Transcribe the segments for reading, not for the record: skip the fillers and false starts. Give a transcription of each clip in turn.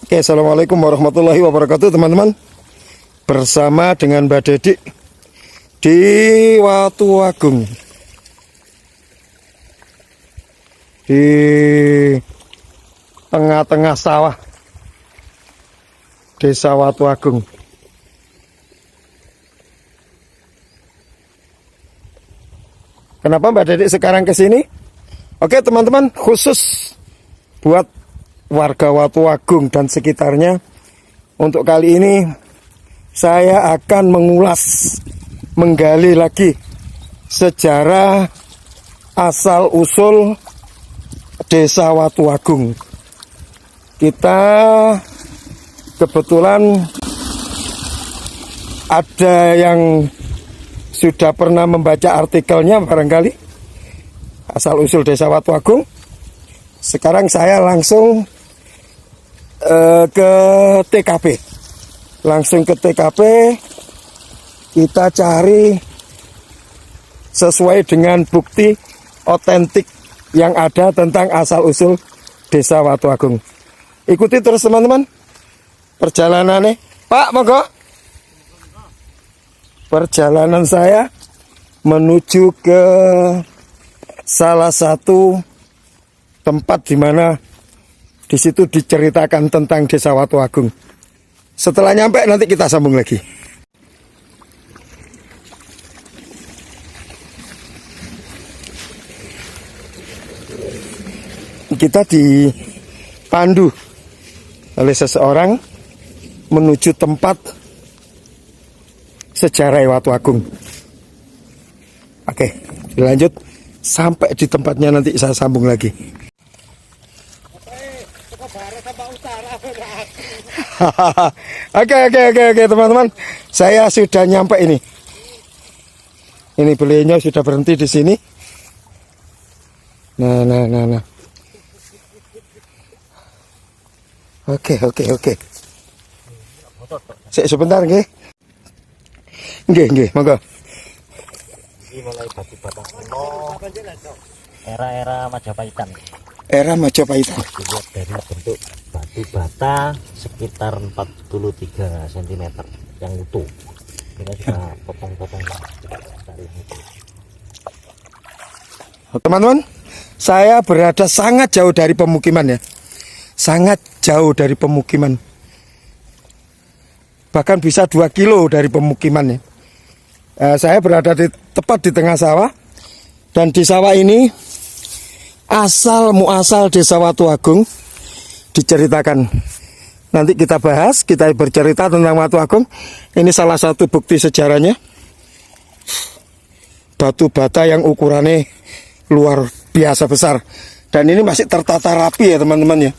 Oke, assalamualaikum warahmatullahi wabarakatuh, teman-teman. Bersama dengan Mbak Dedik di Watuagung, di tengah-tengah sawah Desa Watuagung. Kenapa Mbak Dedik sekarang ke sini? Oke, teman-teman, khusus buat warga Watuagung dan sekitarnya, untuk kali ini saya akan menggali lagi sejarah asal-usul Desa Watuagung. Kita kebetulan ada yang sudah pernah membaca artikelnya barangkali, asal-usul Desa Watuagung. Sekarang saya langsung ke TKP. Langsung ke TKP, kita cari sesuai dengan bukti otentik yang ada tentang asal-usul Desa Watuagung. Ikuti terus teman-teman perjalanannya. Pak, monggo. Perjalanan saya menuju ke salah satu tempat di mana di situ diceritakan tentang Desa Watuagung. Setelah nyampe nanti kita sambung lagi. Kita dipandu oleh seseorang menuju tempat sejarah Watuagung. Oke, dilanjut sampai di tempatnya, nanti saya sambung lagi. Oke teman-teman, saya sudah nyampe ini. Ini beliaunya sudah berhenti di sini. Nah. Oke. Sebentar nggih. Nggih, monggo. Ini mulai batu bata kuno, era Majapahitan. Era Majapahitan. Dilihat dari bentuk batu bata sekitar 43 cm yang utuh. Kita sudah potong-potong. Teman-teman, saya berada sangat jauh dari pemukiman ya. Sangat jauh dari pemukiman. Bahkan bisa 2 kilo dari pemukiman ya. Saya berada tepat di tengah sawah. Dan di sawah ini asal muasal Desa Watuagung diceritakan. Nanti kita bahas, kita bercerita tentang Watuagung. Ini salah satu bukti sejarahnya. Batu bata yang ukurannya luar biasa besar. Dan ini masih tertata rapi ya teman-teman ya.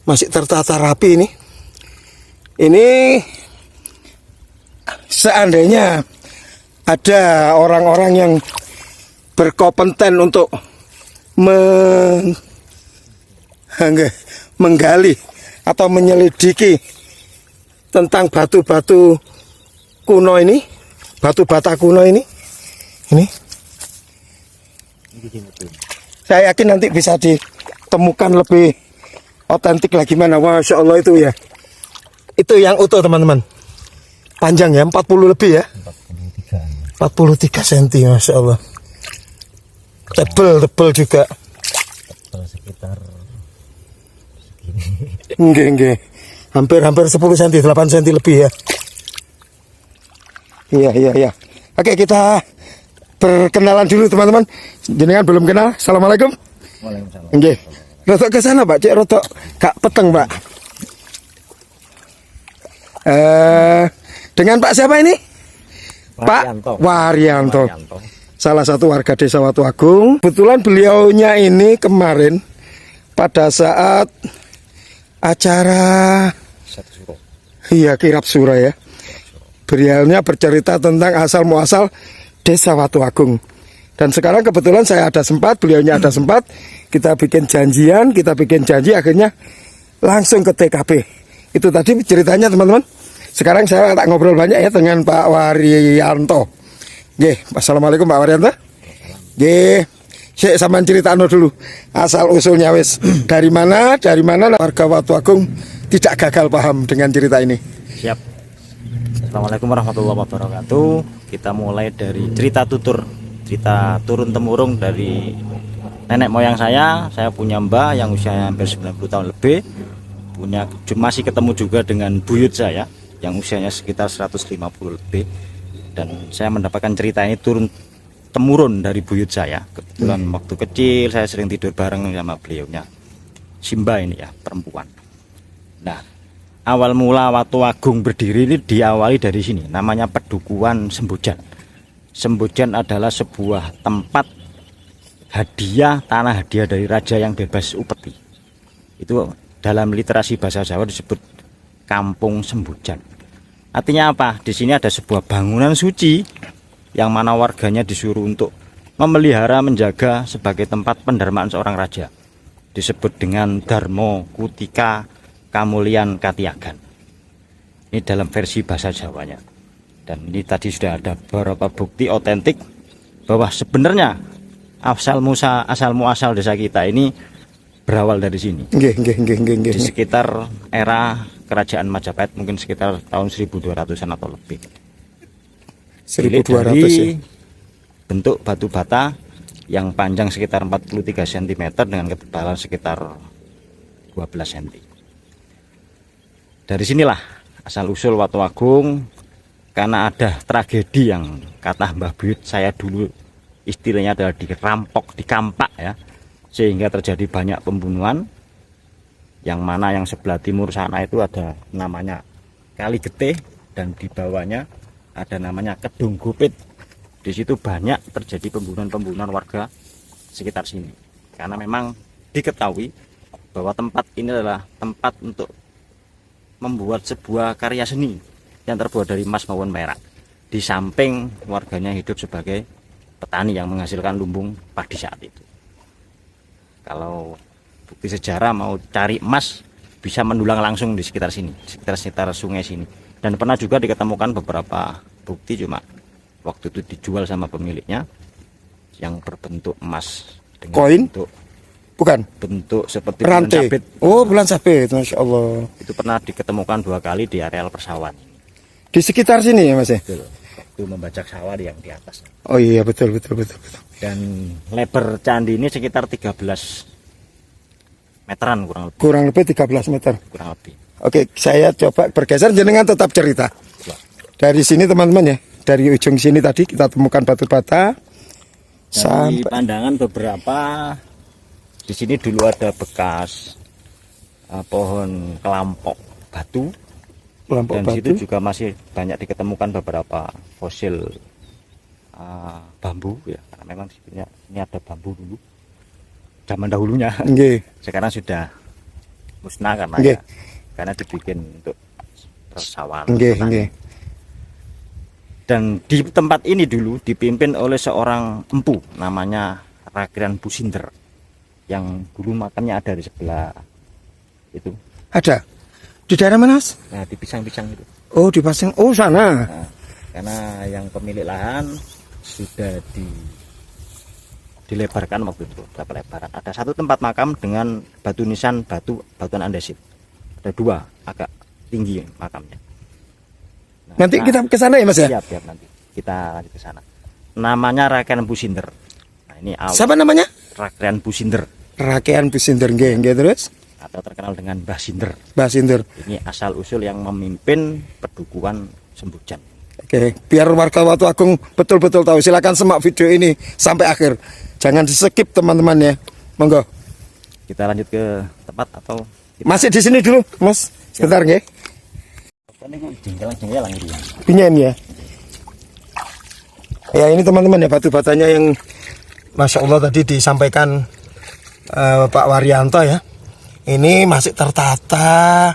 Masih tertata rapi ini. Ini seandainya ada orang-orang yang berkompeten untuk menggali atau menyelidiki tentang batu-batu kuno ini, batu bata kuno ini. Saya yakin nanti bisa ditemukan lebih otentik lagi mana. Masya Allah itu ya. Itu yang utuh teman-teman. Panjang ya, 40 lebih ya. 43 cm, Masya Allah. Tebel juga. Tebel sekitar segini. Enggak. Hampir 10 cm, 8 cm lebih ya. Iya. Oke, kita perkenalan dulu teman-teman. Jenengan belum kenal. Assalamualaikum. Waalaikumsalam. Nggih. Rotok ke sana, Pak. Cek rotok gak peteng, Pak. Dengan Pak siapa ini? Pak Waryanto. Salah satu warga Desa Watuagung. Kebetulan beliaunya ini kemarin pada saat acara kirap suro ya. Beliaunya bercerita tentang asal muasal Desa Watuagung. Dan sekarang kebetulan saya ada sempat, beliaunya ada sempat. Kita bikin janji, akhirnya langsung ke TKP. Itu tadi ceritanya teman-teman. Sekarang saya tak ngobrol banyak ya dengan Pak Waryanto. Nggih, assalamualaikum Pak Waryanto. Nggih, saya sampean critakno dulu asal usulnya wis. Dari mana warga Watuagung tidak gagal paham dengan cerita ini. Siap. Assalamualaikum warahmatullahi wabarakatuh. Kita mulai dari cerita tutur, cerita turun temurung dari nenek moyang saya. Saya punya mbah yang usianya hampir 90 tahun lebih. Masih ketemu juga dengan buyut saya yang usianya sekitar 150 lebih. Dan saya mendapatkan cerita ini turun temurun dari buyut saya. Kebetulan waktu kecil saya sering tidur bareng sama beliaunya. Simba ini ya, perempuan. Nah, awal mula Watu Agung berdiri ini diawali dari sini, namanya Pedukuhan Sembojan. Sembojan adalah sebuah tempat hadiah, tanah hadiah dari raja yang bebas upeti. Itu dalam literasi bahasa Jawa disebut Kampung Sembojan. Artinya apa? Di sini ada sebuah bangunan suci yang mana warganya disuruh untuk memelihara, menjaga sebagai tempat pendarmaan seorang raja. Disebut dengan Darmo Kutika Kamulian Katiagan. Ini dalam versi bahasa Jawanya. Dan ini tadi sudah ada beberapa bukti otentik bahwa sebenarnya asal muasal desa kita ini berawal dari sini. Di sekitar era kerajaan Majapahit, mungkin sekitar tahun 1200-an atau lebih. 1200 dari ya. bentuk batu bata yang panjang sekitar 43 cm dengan ketebalan sekitar 12 cm. Dari sinilah asal usul Watu Agung, karena ada tragedi yang kata Mbah Buyut saya dulu istilahnya adalah dirampok, dikampak ya, sehingga terjadi banyak pembunuhan. Yang mana yang sebelah timur sana itu ada namanya Kali Getih dan di bawahnya ada namanya Kedung Gupit. Di situ banyak terjadi pembunuhan warga sekitar sini. Karena memang diketahui bahwa tempat ini adalah tempat untuk membuat sebuah karya seni yang terbuat dari emas maupun perak. Di samping warganya hidup sebagai petani yang menghasilkan lumbung padi saat itu. Kalau bukti sejarah mau cari emas bisa mendulang langsung di sekitar sini, di sekitar sungai sini. Dan pernah juga diketemukan beberapa bukti, cuma waktu itu dijual sama pemiliknya, yang berbentuk emas dengan Koin? bentuk seperti rantai. bulan sabit. Oh, bulan sabit, Masya Allah. Itu pernah diketemukan 2 kali di areal persawahan. Di sekitar sini ya Mas ya? Betul. Waktu membajak sawah yang di atas. Oh iya, betul. Dan lebar candi ini sekitar 13 meteran kurang lebih. Kurang lebih 13 meter. Kurang lebih. Oke, saya coba bergeser, jenengan tetap cerita. Dari sini teman-teman ya, dari ujung sini tadi kita temukan batu bata. Dari pandangan beberapa, di sini dulu ada bekas pohon kelampok batu. Dan di situ juga masih banyak diketemukan beberapa fosil bambu ya, karena memang ini ada bambu dulu zaman dahulunya. Sekarang sudah musnah karena dibikin untuk persawahan. Dan di tempat ini dulu dipimpin oleh seorang empu namanya Rakiran Businder, yang dulu makamnya ada di sebelah itu. Ada di daerah mana, Mas? Nah, di pisang-pisang itu. Oh, di Pasang. Oh, sana. Nah, karena yang pemilik lahan sudah dilebarkan waktu itu, berapa lebaran. Ada satu tempat makam dengan batu nisan batuan andesit. Ada 2 agak tinggi makamnya. Nah, nanti kita ke sana ya Mas ya? Siap, nanti kita lanjut ke sana. Namanya Rakian Businder. Nah, ini awal. Siapa namanya? Rakian Businder. Rakian Businder, nggih terus? Atau terkenal dengan Mbah Sinder. Mbah Sinder. Ini asal usul yang memimpin Pedukuhan Sembojan. Oke, biar warga Watu Agung betul-betul tahu, silakan simak video ini sampai akhir. Jangan di-skip teman-teman ya. Monggo. Kita lanjut ke tempat atau masih di sini dulu, Mas. Sebentar nggih. Jengkelang gitu ya. Pinyen ya. Ya ini teman-teman ya, batu batanya yang Masya Allah tadi disampaikan Pak Waryanto ya. Ini masih tertata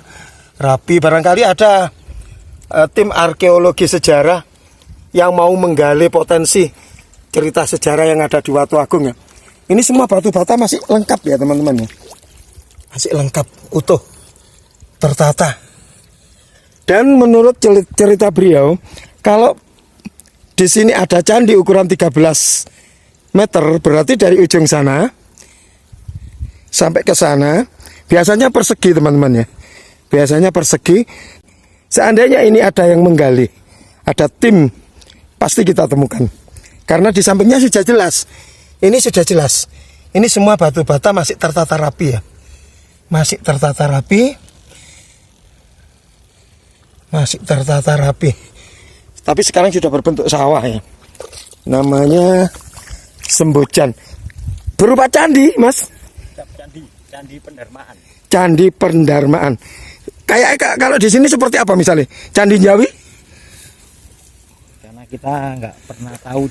rapi. Barangkali ada tim arkeologi sejarah yang mau menggali potensi cerita sejarah yang ada di Watu Agung ya. Ini semua batu bata masih lengkap ya teman-teman ya. Masih lengkap, utuh, tertata. Dan menurut cerita beliau, kalau di sini ada candi ukuran 13 meter, berarti dari ujung sana sampai ke sana biasanya persegi teman-teman ya. biasanya persegi. Seandainya ini ada yang menggali, ada tim, pasti kita temukan. Karena di sampingnya sudah jelas. Ini sudah jelas. Ini semua batu bata masih tertata rapi ya. Masih tertata rapi. Masih tertata rapi. Tapi sekarang sudah berbentuk sawah ya. Namanya Sembojan. Berupa candi, Mas. Candi pendarmaan. Candi pendarmaan. Kayak kalau di sini seperti apa misalnya? Candi Jawi? Karena kita nggak pernah tahu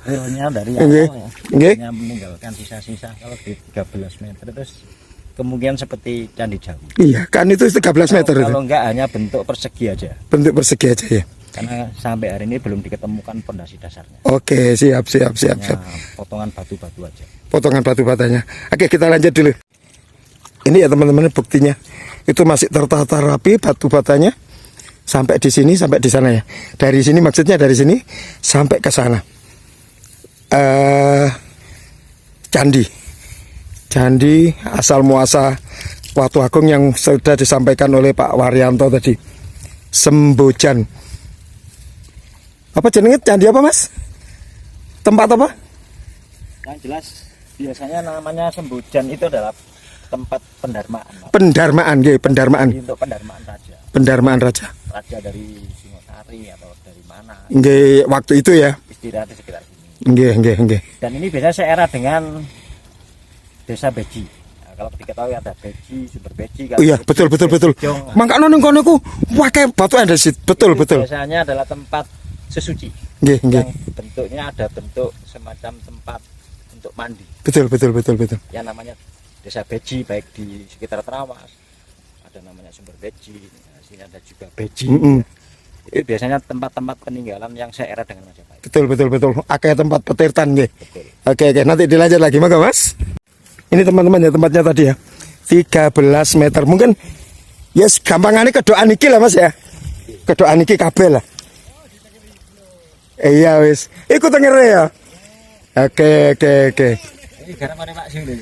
realnya dari Nggih. awal ya. Nggih. Hanya meninggalkan sisa-sisa kalau di 13 meter terus kemungkinan seperti Candi Jawi. Iya, kan itu 13 meter itu. Kalau enggak hanya bentuk persegi aja. Bentuk persegi aja ya. Karena sampai hari ini belum diketemukan pondasi dasarnya. Oke, siap. Hanya potongan batu-batu aja. Potongan batu batanya. Oke, kita lanjut dulu. Ini ya teman-teman buktinya. Itu masih tertata rapi batu batanya sampai di sini, sampai di sana ya. Dari sini maksudnya dari sini sampai ke sana. Candi asal muasal Watu Agung yang sudah disampaikan oleh Pak Waryanto tadi. Sembojan. Apa jenenge candi apa, Mas? Tempat apa? Yang jelas biasanya namanya Sembojan itu adalah tempat pendarmaan. Pendarmaan, nggih, pendarmaan. Untuk pendarmaan raja. Pendarmaan raja. Raja dari Singosari atau dari mana? Nggih, waktu itu ya. Istirahat di sekitar sini. Nggih. Dan ini biasanya seera dengan Desa Beji. Nah, kalau diketahui ada Beji, Sumber Beji. Oh iya, betul. Makanya ning kono ku wae batu andesit. Betul. Biasanya adalah tempat sesuci. Nggih. Yang bentuknya ada bentuk semacam tempat untuk mandi. Betul. Yang namanya Desa Beji, baik di sekitar Trawas ada namanya Sumber Beji, nah, sini ada juga Beji. Itu biasanya tempat-tempat peninggalan yang seera dengan Majapahit. Betul. Akeh tempat petirtan nggih. Betul. Oke, nanti dilanjut lagi, monggo Mas. Ini teman-teman ya tempatnya tadi ya. 13 meter. Mungkin yes gampangane kedoaan iki lah Mas ya. Kedoaan iki kabeh lah. Iya wis. Iku tengere ya. Oke. Ini garamane Pak Sing lho.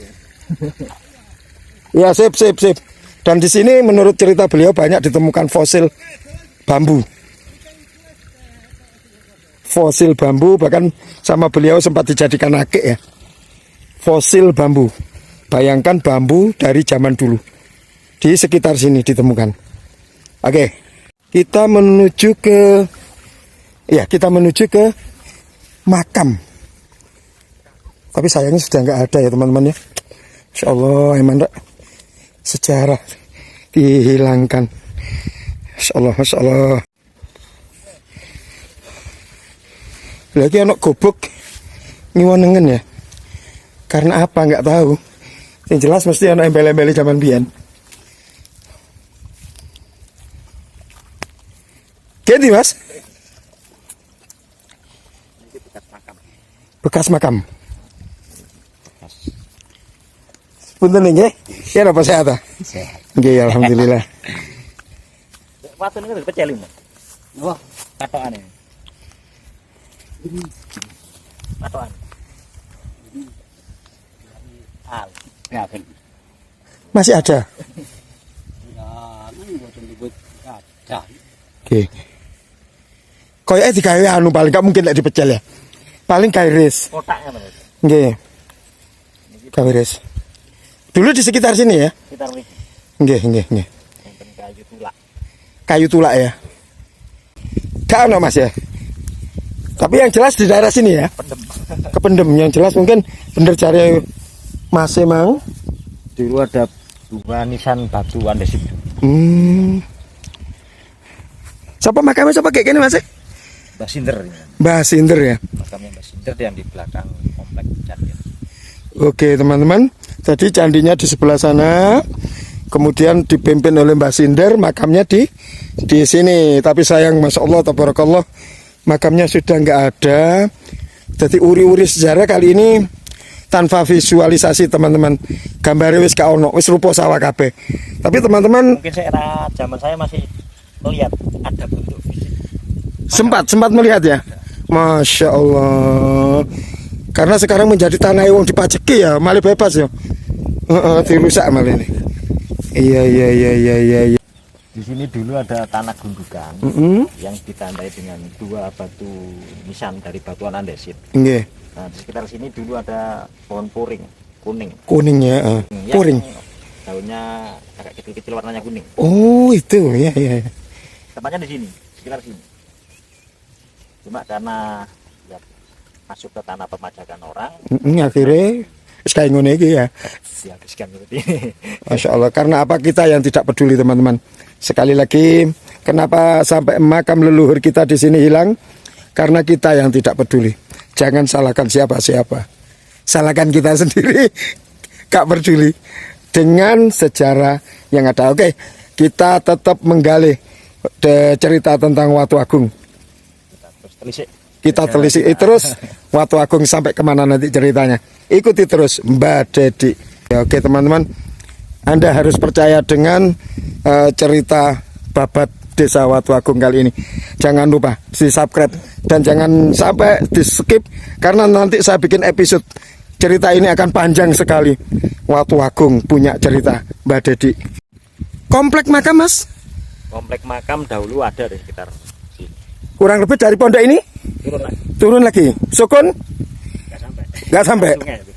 Ya, sip. Dan di sini menurut cerita beliau banyak ditemukan fosil bambu. Fosil bambu, bahkan sama beliau sempat dijadikan akik ya. Fosil bambu. Bayangkan bambu dari zaman dulu. Di sekitar sini ditemukan. Oke. Kita menuju ke makam. Tapi sayangnya sudah nggak ada ya teman-teman ya. Insya Allah emang sejarah dihilangkan. Masya Allah. Lagi anak gobok ngiwanengen ya. Karena apa nggak tahu. Yang jelas mesti anak embel-embeli zaman biyen. Ganti Mas. Bekas makam. Punten nggih. Ya apa sehat ta? Sehat. Nggih, alhamdulillah. Watu niku pecel ini. Wah, katokane. Katokan. Masih ada. Oke. Koyoke digawe anu paling gak mungkin lek dipecel ya. Paling gawe ris. Kotaknya Mas. Nggih. Gawe ris. Dulu di sekitar sini ya? Sekitar mriki. Nggih. Wonten kayu tulak. Kayu tulak ya. Gak ono Mas ya. Tapi yang jelas di daerah sini ya. Kependem yang jelas mungkin bener cari Mas emang. Dulu ada dua nisan batu andesit. Siapa makamnya siapa kayak gini Mas? Mbah Sinder. Mbah Sinder ya. Makamnya Mbah Sinder yang di belakang komplek candi. Oke teman-teman. Tadi candinya di sebelah sana. Kemudian dipimpin oleh Mbah Sinder, makamnya di sini. Tapi sayang, masya Allah, tabarakallah, makamnya sudah nggak ada. Jadi uri-uri sejarah kali ini tanpa visualisasi teman-teman. Gambarnya wis gak ono, wis rupa sawah kabeh. Tapi teman-teman Mungkin era zaman saya masih melihat ada bentuk fisik. sempat melihat ya. Masya Allah. Karena sekarang menjadi tanah wong dipajeki ya, malah bebas ya. Dirusak malah ini. Iya. Di sini dulu ada tanah gundukan Mm-mm. yang ditandai dengan 2 batu nisan dari batuan andesit. Nggih. Nah, di sekitar sini dulu ada pohon puring kuning. Kuningnya, Yang puring. daunnya agak kecil-kecil warnanya kuning. Oh, itu ya ya. Tempatnya di sini, sekitar sini. Cuma karena ya, masuk ke tanah pemajakan orang, Akhirnya kayak ngono iki ya. dihabiskan seperti ini. Masya Allah. Karena apa kita yang tidak peduli teman-teman. Sekali lagi, kenapa sampai makam leluhur kita di sini hilang? Karena kita yang tidak peduli. Jangan salahkan siapa-siapa. Salahkan kita sendiri. Gak peduli dengan sejarah yang ada. Oke, kita tetap menggali cerita tentang Watu Agung. Terus telisik. Kita telisik terus Watu Agung sampai kemana nanti ceritanya. Ikuti terus Mbak Dedi. Ya, oke teman-teman, Anda harus percaya dengan cerita babat Desa Watu Agung kali ini. Jangan lupa di subscribe dan jangan sampai di skip karena nanti saya bikin episode. Cerita ini akan panjang sekali. Watu Agung punya cerita Mbak Dedi. Komplek makam Mas? Komplek makam dahulu ada di sekitar sini. Kurang lebih dari pondok ini? Turun lagi, Turun lagi. Sukun? nggak sampai. Nggak sampai. Sungai itu.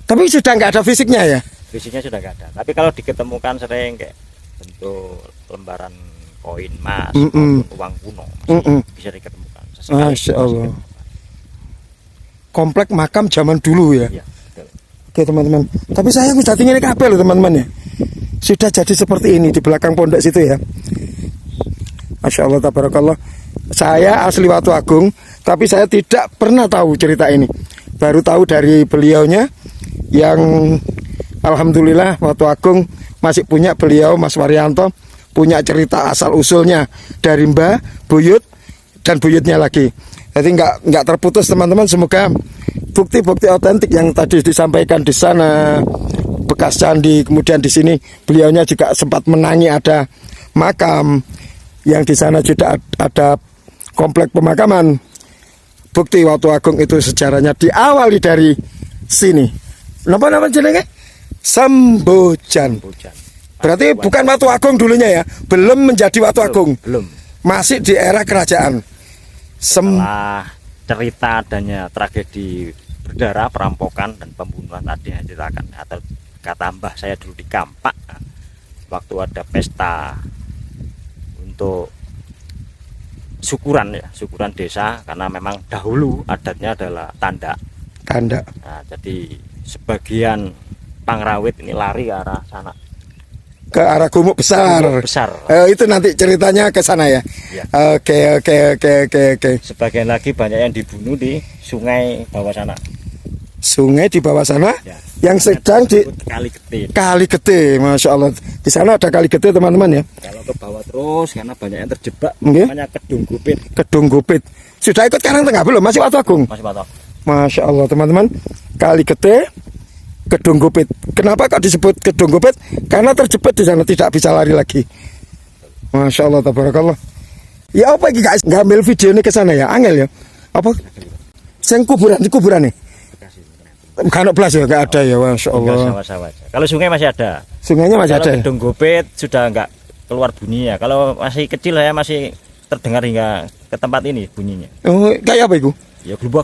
Tapi sudah nggak ada fisiknya ya? Fisiknya sudah nggak ada. Tapi kalau diketemukan sering kayak bentuk lembaran koin emas, maupun uang kuno, masih bisa diketemukan. Sesekali Masya masih Allah. ditemukan. Komplek makam zaman dulu ya. Iya, betul. Oke teman-teman. Tapi saya sudah tinggal di kabel loh teman-teman ya. Sudah jadi seperti ini di belakang pondok situ ya. Masya Allah tabarakallah. Saya asli Watu Agung, tapi saya tidak pernah tahu cerita ini. Baru tahu dari beliaunya yang alhamdulillah Watu Agung masih punya beliau Mas Waryanto punya cerita asal usulnya dari Mbah, Buyut dan buyutnya lagi. Jadi nggak terputus teman-teman. Semoga bukti-bukti otentik yang tadi disampaikan di sana bekas candi, kemudian di sini beliaunya juga sempat menangi ada makam, yang di sana juga ada komplek pemakaman. Bukti Watu Agung itu sejarahnya diawali dari sini. Nama jenenge? Sembojan. Hujan. Berarti bukan Watu Agung dulunya ya, belum menjadi Watu Agung. Belum. Masih di era kerajaan. Setelah cerita adanya tragedi berdarah, perampokan dan pembunuhan tadi yang ceritakan, atau kata mbah saya dulu di Kampak, waktu ada pesta untuk syukuran ya, syukuran desa, karena memang dahulu adatnya adalah tanda. Tanda. Nah, jadi sebagian pangrawit ini lari ke arah sana, Ke arah gumuk besar. Gumuk besar. Itu nanti ceritanya ke sana ya. Ya. Oke. Sebagian lagi banyak yang dibunuh di sungai bawah sana. Sungai di bawah sana Ya. yang sedang di Kali Gede. Kali Gede, Masya Allah. Di sana ada Kali Gede teman-teman ya. Kalau ke bawah terus karena banyak yang terjebak, Nggih. namanya Kedung Gupit. Kedung Gupit. Sudah ikut Karangtengah belum? Masih Watu Agung? Masih Batok. Masya Allah teman-teman. Kali Gede, Kedung Gupit. Kenapa kok disebut Kedung Gupit? Karena terjebak di sana, tidak bisa lari lagi. Masya Allah tabarakallah. Ya apa ini guys? Ngambil video ini ke sana ya, angel ya. Apa? Sing kuburan di kuburan nih. Kan belas ya, nggak ada ya, Masya Tinggal Allah. sawah-sawah aja. Kalau sungai masih ada. Sungainya masih Kalau ada. Ya? Kedung Gupit sudah enggak keluar bunyinya. Kalau masih kecil saya masih terdengar hingga ke tempat ini bunyinya. Oh, kayak apa itu? Ya glubak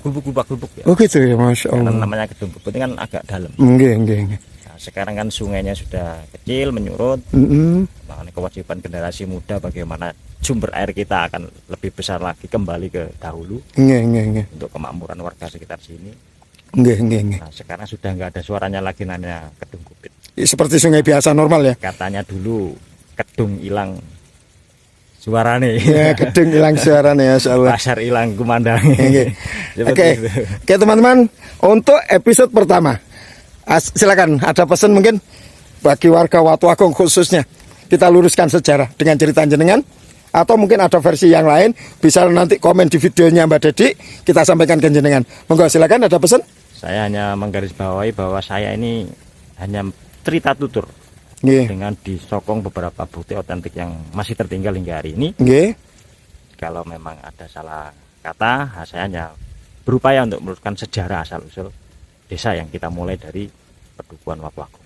ya. Oh gitu ya, Masya Karena Allah. namanya Kedung Gupit ini kan agak dalam. Enggak. Nah, sekarang kan sungainya sudah kecil, menyurut. Makanya kewajiban generasi muda bagaimana sumber air kita akan lebih besar lagi kembali ke dahulu Enggak. untuk kemakmuran warga sekitar sini. Enggak. Nah, sekarang sudah nggak ada suaranya lagi namanya Kedung Gupit. Seperti sungai biasa normal ya. Katanya dulu kedung hilang suarane. Ya, gedung hilang suaranya, Masya Allah. Pasar hilang kumandang. Oke, oke teman-teman, untuk episode pertama, silakan ada pesan mungkin bagi warga Watu Agung khususnya. Kita luruskan sejarah dengan cerita jenengan, atau mungkin ada versi yang lain, bisa nanti komen di videonya Mbak Dedi, kita sampaikan ke jenengan. Monggo silakan, ada pesan. Saya hanya menggarisbawahi bahwa saya ini hanya cerita tutur Nggih. dengan disokong beberapa bukti otentik yang masih tertinggal hingga hari ini. Nggih. Kalau memang ada salah kata, saya hanya berupaya untuk meluruskan sejarah asal usul desa yang kita mulai dari Pedukuhan Watu Agung,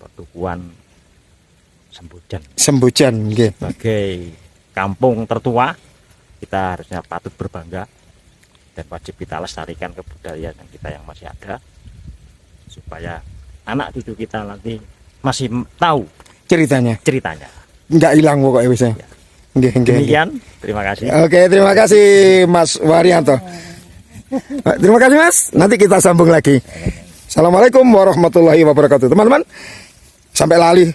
Pedukuhan Sembojan. Sembojan nggih. Sebagai kampung tertua, kita harusnya patut berbangga dan wajib kita lestarikan kebudayaan kita yang masih ada, supaya anak cucu kita nanti masih tahu Ceritanya ceritanya. nggak hilang pokoknya wis. Ya. Nggih, nggih. Demikian, terima kasih. Oke, terima kasih Mas Waryanto. Terima kasih Mas. Nanti kita sambung lagi. Assalamualaikum warahmatullahi wabarakatuh. Teman-teman, sampai lali.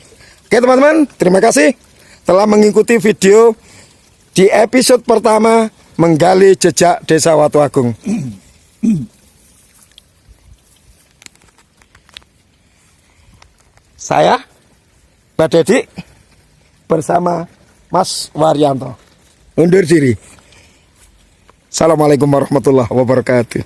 Oke teman-teman, terima kasih telah mengikuti video di episode pertama menggali jejak Desa Watu Agung. Saya, Mbak Dedi, bersama Mas Waryanto undur diri. Assalamualaikum warahmatullahi wabarakatuh.